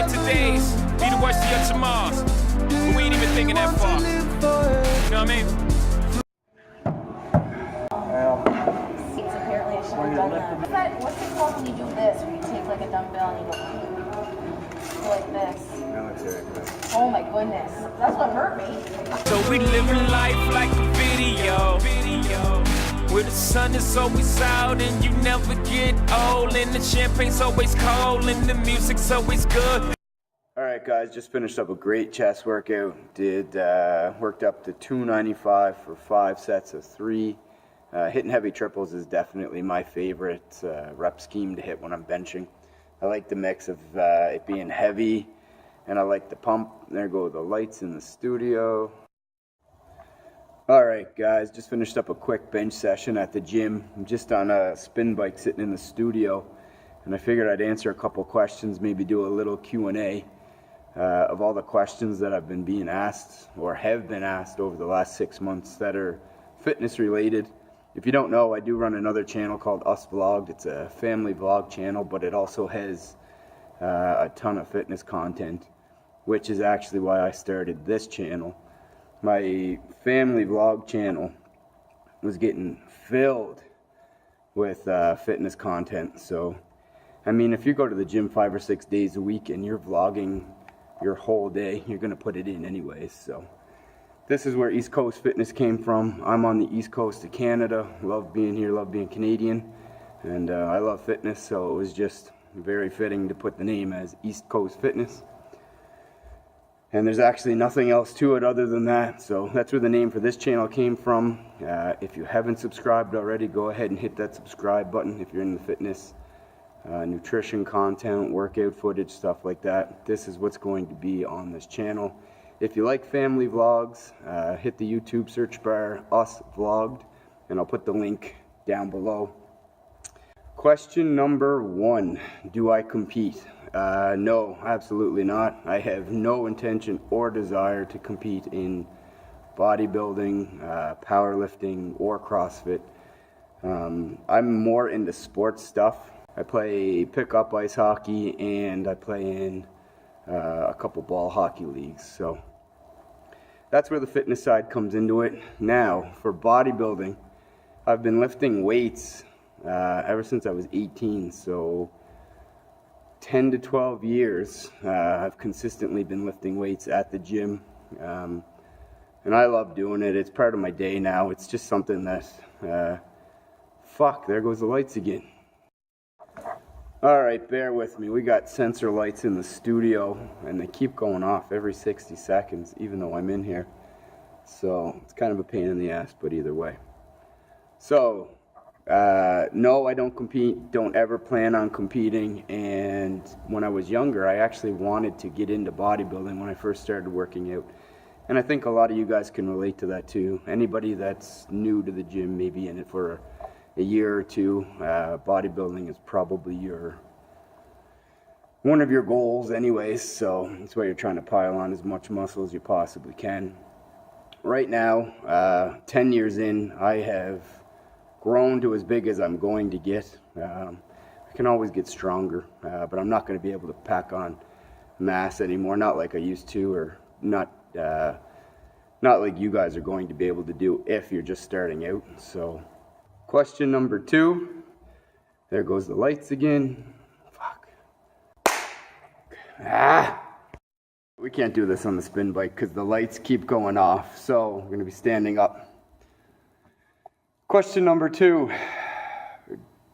better today's be the worst of your tomorrows. But we ain't even thinking that far. You know what I mean? Apparently I should have done that. What's it called when you do this, where you take like a dumbbell and you go like this? Military grip. Oh my goodness. That's what hurt me. So we living life like a video. Where the sun is always out and you never get old, and the champagne's always cold and the music's always good. Alright guys, just finished up a great chest workout. Worked up to 295 for 5 sets of 3. Hitting heavy triples is definitely my favorite rep scheme to hit when I'm benching. I like the mix of it being heavy, and I like the pump. There go the lights in the studio. Alright guys, just finished up a quick bench session at the gym. I'm just on a spin bike sitting in the studio, and I figured I'd answer a couple questions, maybe do a little Q&A of all the questions that I've been being asked or have been asked over the last 6 months that are fitness related. If you don't know, I do run another channel called Us Vlogged. It's a family vlog channel, but it also has a ton of fitness content, which is actually why I started this channel. My family vlog channel was getting filled with fitness content. So, I mean, if you go to the gym 5 or 6 days a week and you're vlogging your whole day, you're going to put it in anyways. So this is where East Coast Fitness came from. I'm on the East Coast of Canada. Love being here, love being Canadian, and I love fitness, so it was just very fitting to put the name as East Coast Fitness. And there's actually nothing else to it other than that, so that's where the name for this channel came from. If you haven't subscribed already, go ahead and hit that subscribe button if you're in the fitness, nutrition content, workout footage, stuff like that. This is what's going to be on this channel. If you like family vlogs, hit the YouTube search bar, Us Vlogged, and I'll put the link down below. Question number 1, do I compete? No, absolutely not. I have no intention or desire to compete in bodybuilding, powerlifting, or CrossFit. I'm more into sports stuff. I play pickup ice hockey, and I play in a couple ball hockey leagues. So that's where the fitness side comes into it. Now, for bodybuilding, I've been lifting weights ever since I was 18, so 10 to 12 years I've consistently been lifting weights at the gym, and I love doing it. It's part of my day now. It's just something that, fuck, there goes the lights again. Alright, bear with me. We got sensor lights in the studio, and they keep going off every 60 seconds, even though I'm in here. So, it's kind of a pain in the ass, but either way. So, no, I don't compete, don't ever plan on competing, and when I was younger, I actually wanted to get into bodybuilding when I first started working out. And I think a lot of you guys can relate to that too. Anybody that's new to the gym, maybe in it for a year or two, bodybuilding is probably one of your goals anyways, so that's why you're trying to pile on as much muscle as you possibly can. Right now, 10 years in, I have grown to as big as I'm going to get. I can always get stronger, but I'm not going to be able to pack on mass anymore, not like I used to, or not like you guys are going to be able to do if you're just starting out. So question number 2, there goes the lights again. Fuck. We can't do this on the spin bike because the lights keep going off, so we're going to be standing up. Question number 2,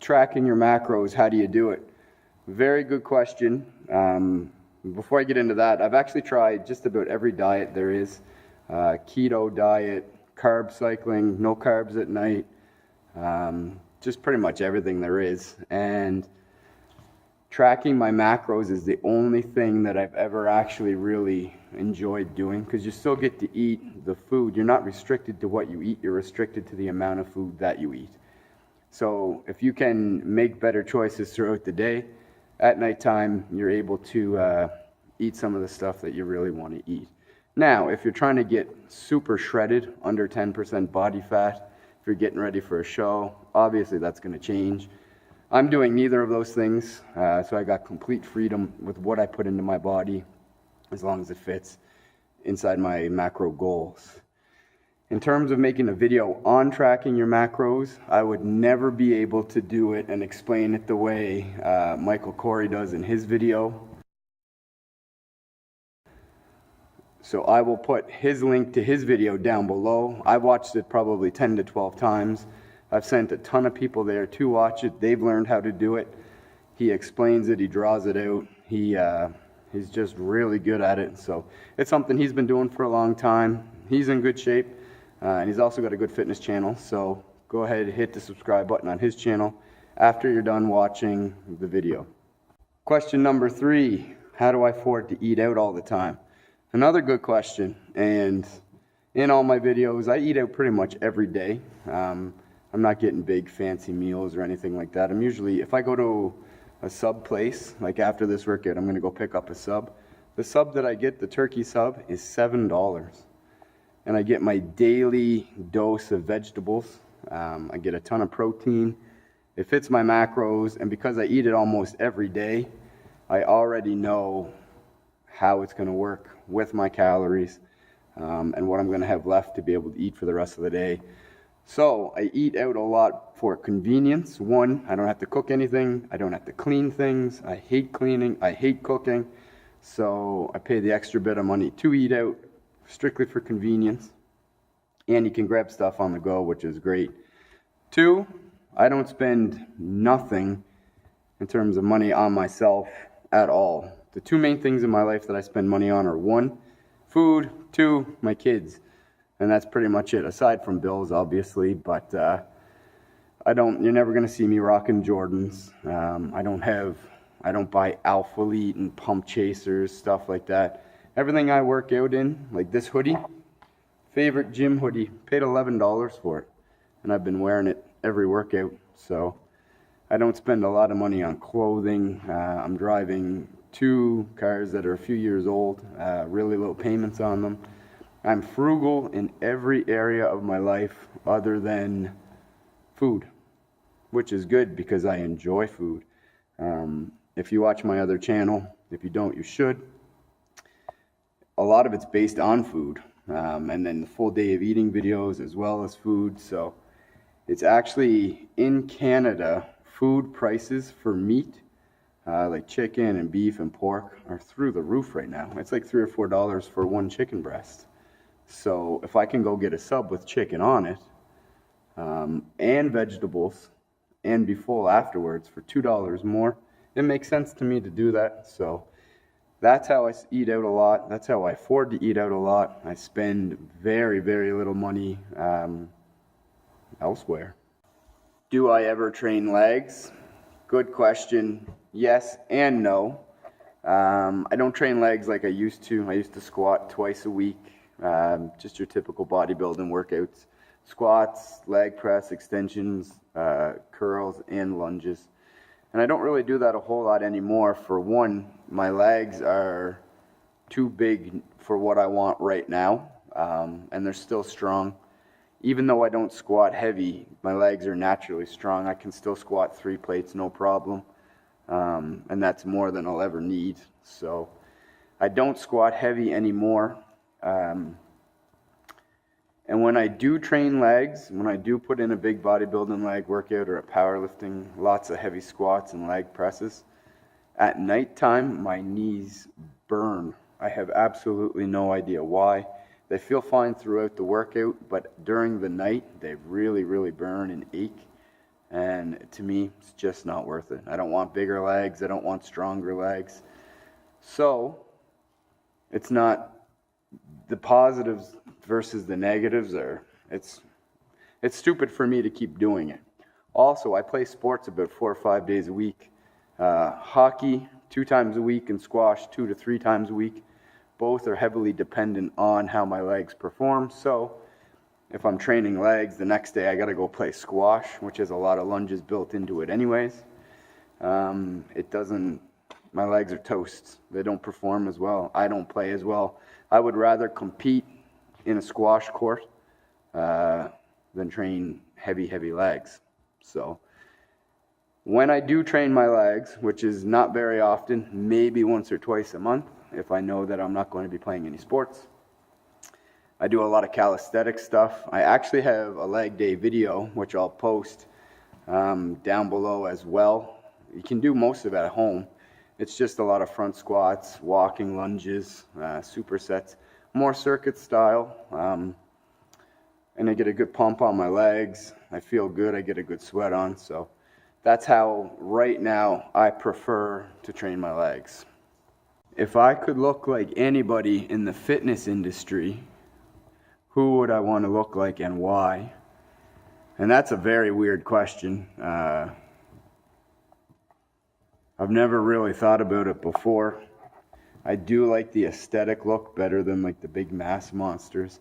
tracking your macros, how do you do it? Very good question. Before I get into that, I've actually tried just about every diet there is. Keto diet, carb cycling, no carbs at night, just pretty much everything there is. And tracking my macros is the only thing that I've ever actually really enjoyed doing, because you still get to eat the food. You're not restricted to what you eat, you're restricted to the amount of food that you eat. So if you can make better choices throughout the day, at nighttime you're able to eat some of the stuff that you really want to eat. Now, if you're trying to get super shredded, under 10% body fat, if you're getting ready for a show, obviously that's going to change. I'm doing neither of those things, so I got complete freedom with what I put into my body as long as it fits inside my macro goals. In terms of making a video on tracking your macros, I would never be able to do it and explain it the way Kory does in his video. So I will put his link to his video down below. I've watched it probably 10 to 12 times. I've sent a ton of people there to watch it. They've learned how to do it. He explains it, he draws it out. He's just really good at it. So it's something he's been doing for a long time. He's in good shape, and he's also got a good fitness channel. So go ahead and hit the subscribe button on his channel after you're done watching the video. Question number 3, how do I afford to eat out all the time? Another good question, and in all my videos, I eat out pretty much every day. I'm not getting big fancy meals or anything like that. I'm usually, if I go to a sub place, like after this workout, I'm gonna go pick up a sub. The sub that I get, the turkey sub, is $7. And I get my daily dose of vegetables. I get a ton of protein. It fits my macros, and because I eat it almost every day, I already know how it's gonna work with my calories and what I'm gonna have left to be able to eat for the rest of the day. So I eat out a lot for convenience. One, I don't have to cook anything. I don't have to clean things. I hate cleaning. I hate cooking. So I pay the extra bit of money to eat out strictly for convenience. And you can grab stuff on the go, which is great. 2, I don't spend nothing in terms of money on myself at all. The 2 main things in my life that I spend money on are 1, food, 2, my kids. And that's pretty much it, aside from bills, obviously. But you're never gonna see me rocking Jordans. I don't buy Alpha Elite and Pump Chasers, stuff like that. Everything I work out in, like this hoodie, favorite gym hoodie, paid $11 for it. And I've been wearing it every workout. So I don't spend a lot of money on clothing. I'm driving 2 cars that are a few years old, really low payments on them. I'm frugal in every area of my life other than food, which is good because I enjoy food. If you watch my other channel, if you don't, you should. A lot of it's based on food, and then the full day of eating videos as well as food. So it's actually in Canada, food prices for meat, like chicken and beef and pork, are through the roof right now. It's like $3 or $4 for 1 chicken breast. So if I can go get a sub with chicken on it, and vegetables, and be full afterwards for $2 more, it makes sense to me to do that. So that's how I eat out a lot. That's how I afford to eat out a lot. I spend very, very little money elsewhere. Do I ever train legs? Good question. Yes and no. I don't train legs like I used to. I used to squat twice a week. Just your typical bodybuilding workouts. Squats, leg press, extensions, curls, and lunges. And I don't really do that a whole lot anymore. For one, my legs are too big for what I want right now, and they're still strong. Even though I don't squat heavy, my legs are naturally strong. I can still squat 3 plates, no problem. And that's more than I'll ever need. So I don't squat heavy anymore. And when I do train legs, when I do put in a big bodybuilding leg workout or a powerlifting, lots of heavy squats and leg presses, at nighttime, my knees burn. I have absolutely no idea why. They feel fine throughout the workout, but during the night, they really, really burn and ache. And to me, it's just not worth it. I don't want bigger legs. I don't want stronger legs. So it's not the positives versus the negatives are, it's stupid for me to keep doing it. Also, I play sports about 4 or 5 days a week. Hockey 2 times a week and squash 2 to 3 times a week. Both are heavily dependent on how my legs perform. So if I'm training legs, the next day I got to go play squash, which has a lot of lunges built into it anyways. My legs are toast. They don't perform as well. I don't play as well. I would rather compete in a squash court than train heavy legs. So When I do train my legs, which is not very often, maybe once or twice a month, if I know that I'm not going to be playing any sports, I do a lot of calisthenic stuff. I actually have a leg day video, which I'll post down below as well. You can do most of it at home. It's just a lot of front squats, walking lunges, supersets, more circuit style. And I get a good pump on my legs. I feel good. I get a good sweat on. So that's how right now I prefer to train my legs. If I could look like anybody in the fitness industry, who would I want to look like and why? And that's a very weird question. I've never really thought about it before. I do like the aesthetic look better than like the big mass monsters.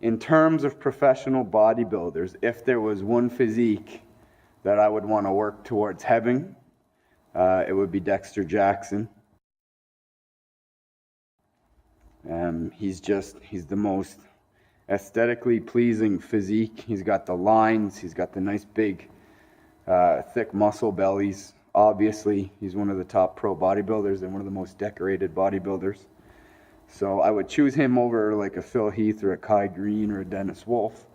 In terms of professional bodybuilders, if there was one physique that I would want to work towards having, it would be Dexter Jackson. He's the most aesthetically pleasing physique. He's got the lines, he's got the nice big, thick muscle bellies. Obviously, he's one of the top pro bodybuilders and one of the most decorated bodybuilders. So I would choose him over like a Phil Heath or a Kai Green or a Dennis Wolf.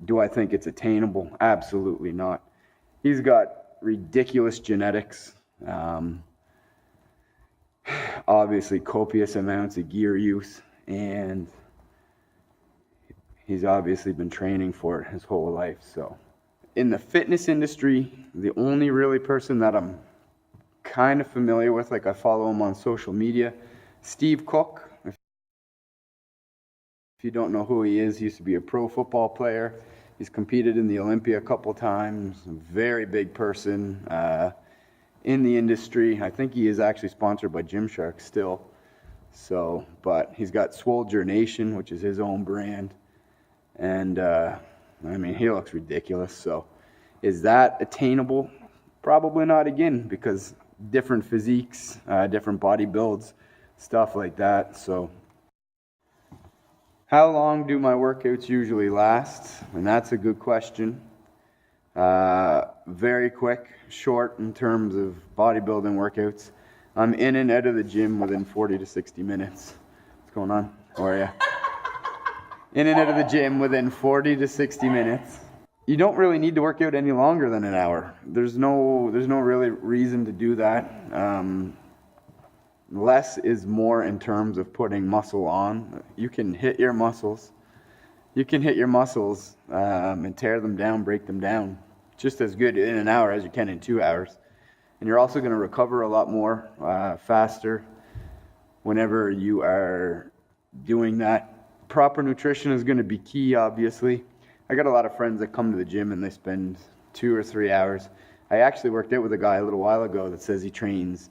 Do I think it's attainable? Absolutely not. He's got ridiculous genetics. Obviously copious amounts of gear use, and he's obviously been training for it his whole life. So in the fitness industry, the only really person that I'm kind of familiar with, like I follow him on social media, Steve Cook. If you don't know who he is, he used to be a pro football player. He's competed in the Olympia a couple times. A very big person in the industry. I think he is actually sponsored by Gymshark still. So, but he's got Swolger Nation, which is his own brand. And I mean, he looks ridiculous. So is that attainable? Probably not, again, because different physiques, different body builds, stuff like that. So how long do my workouts usually last? And that's a good question. Very quick, short in terms of bodybuilding workouts. I'm in and out of the gym within 40 to 60 minutes. What's going on? How are you? In and out of the gym within 40 to 60 minutes. You don't really need to work out any longer than an hour. There's no really reason to do that. Less is more in terms of putting muscle on. You can hit your muscles. You can hit your muscles and tear them down, break them down, just as good in an hour as you can in 2 hours. And you're also going to recover a lot more faster whenever you are doing that. Proper nutrition is going to be key, obviously. I got a lot of friends that come to the gym and they spend 2 or 3 hours. I actually worked out with a guy a little while ago that says he trains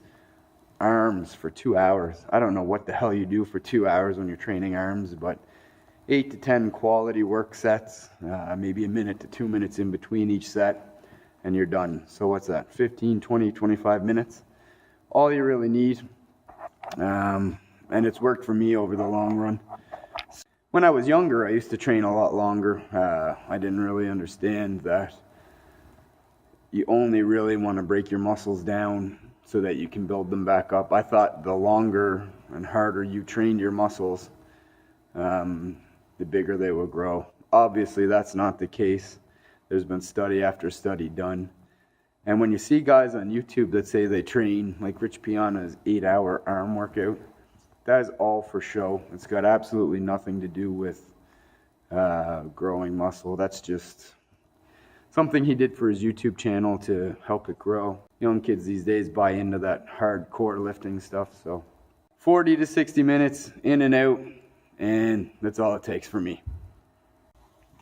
arms for 2 hours. I don't know what the hell you do for 2 hours when you're training arms, but 8 to 10 quality work sets, maybe a minute to 2 minutes in between each set, and you're done. So what's that, 15, 20, 25 minutes? All you really need, and it's worked for me over the long run. When I was younger, I used to train a lot longer. I didn't really understand that you only really want to break your muscles down so that you can build them back up. I thought the longer and harder you trained your muscles, the bigger they will grow. Obviously, that's not the case. There's been study after study done. And when you see guys on YouTube that say they train, like Rich Piana's 8-hour arm workout, that is all for show. It's got absolutely nothing to do with growing muscle. That's just something he did for his YouTube channel to help it grow. Young kids these days buy into that hardcore lifting stuff. So 40 to 60 minutes in and out, and that's all it takes for me.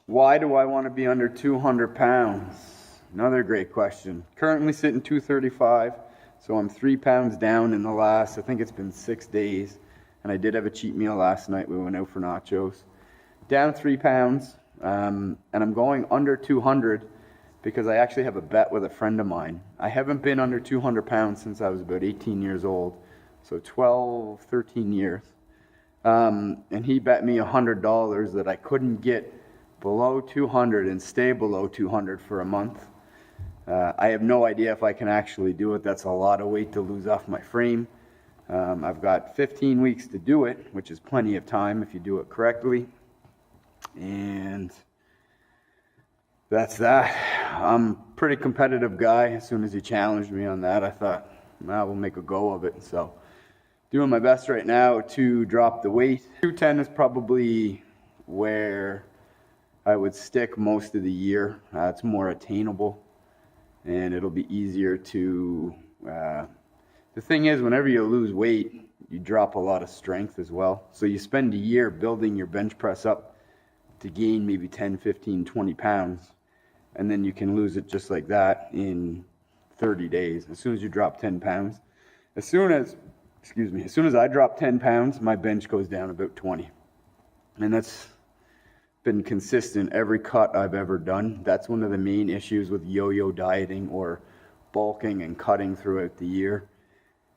Why do I want to be under 200 pounds? Another great question. Currently sitting 235, so I'm 3 pounds down in the last, I think it's been 6 days. And I did have a cheat meal last night. We went out for nachos. Down 3 pounds, and I'm going under 200 because I actually have a bet with a friend of mine. I haven't been under 200 pounds since I was about 18 years old, so 12, 13 years. And he bet me $100 that I couldn't get below 200 and stay below 200 for a month. I have no idea if I can actually do it. That's a lot of weight to lose off my frame. I've got 15 weeks to do it, which is plenty of time if you do it correctly. And that's that. I'm a pretty competitive guy. As soon as he challenged me on that, I thought, well, we'll make a go of it. So doing my best right now to drop the weight. 210 is probably where I would stick most of the year. It's more attainable and it'll be easier to, the thing is, whenever you lose weight, you drop a lot of strength as well. So you spend a year building your bench press up to gain maybe 10, 15, 20 pounds. And then you can lose it just like that in 30 days. As soon as you drop 10 pounds, as soon as I drop 10 pounds, my bench goes down about 20. And that's been consistent every cut I've ever done. That's one of the main issues with yo-yo dieting or bulking and cutting throughout the year.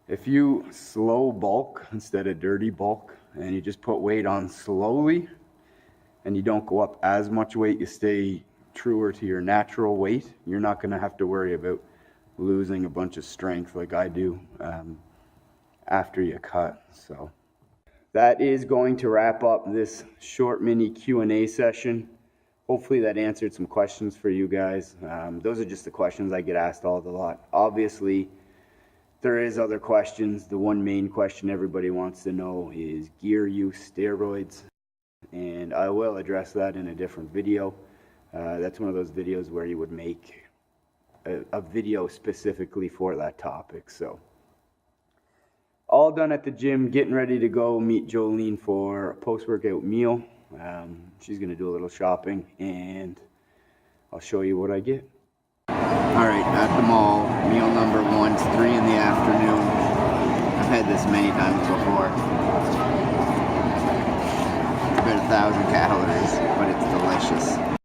If you slow bulk instead of dirty bulk, and you just put weight on slowly, and you don't go up as much weight, you stay truer to your natural weight, you're not going to have to worry about losing a bunch of strength like I do after you cut. So that is going to wrap up this short mini Q&A session. Hopefully that answered some questions for you guys. Those are just the questions I get asked all the lot. Obviously, there is other questions. The one main question everybody wants to know is gear use, steroids, and I will address that in a different video. That's one of those videos where you would make a video specifically for that topic. So all done at the gym, getting ready to go meet Jolene for a post-workout meal. She's gonna do a little shopping and I'll show you what I get. All right, at the mall, meal number 1, it's 3 in the afternoon. I've had this many times before. It's about 1,000 calories, but it's delicious.